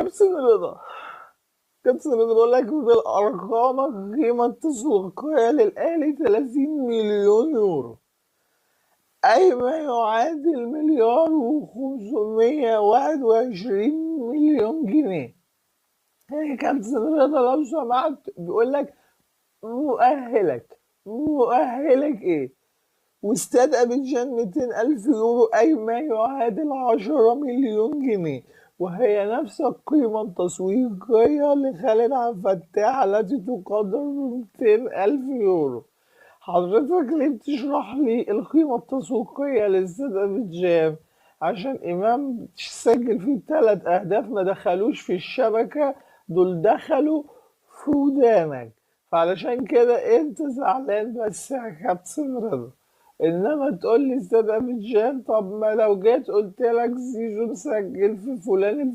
كابتن رضا، كابتن رضا بقول لك بالأرقام القيمة التسويقية للأهلي 30 مليون يورو، أي ما يعادل مليار و521 مليون جنيه. يا كابتن رضا لو سمحت بيقول لك مؤهلك إيه؟ واستاد أبيجان 200,000 يورو، أي ما يعادل 10 مليون جنيه، وهي نفس القيمة التسويقية لخالد عبد الفتاح التي تقدر ب200,000 يورو. حضرتك ليه بتشرح لي القيمة التسويقية لاستاد أبيجان؟ عشان إمام سجل فيه 3 أهداف ما دخلوش في الشبكة، دول دخلوا في ودانك، فعلشان كده انت زعلان بس يا كابتن رضا. انما تقول لي استاد ابيجان، طب ما لو جيت قلت لك زيزو مسجل في فلان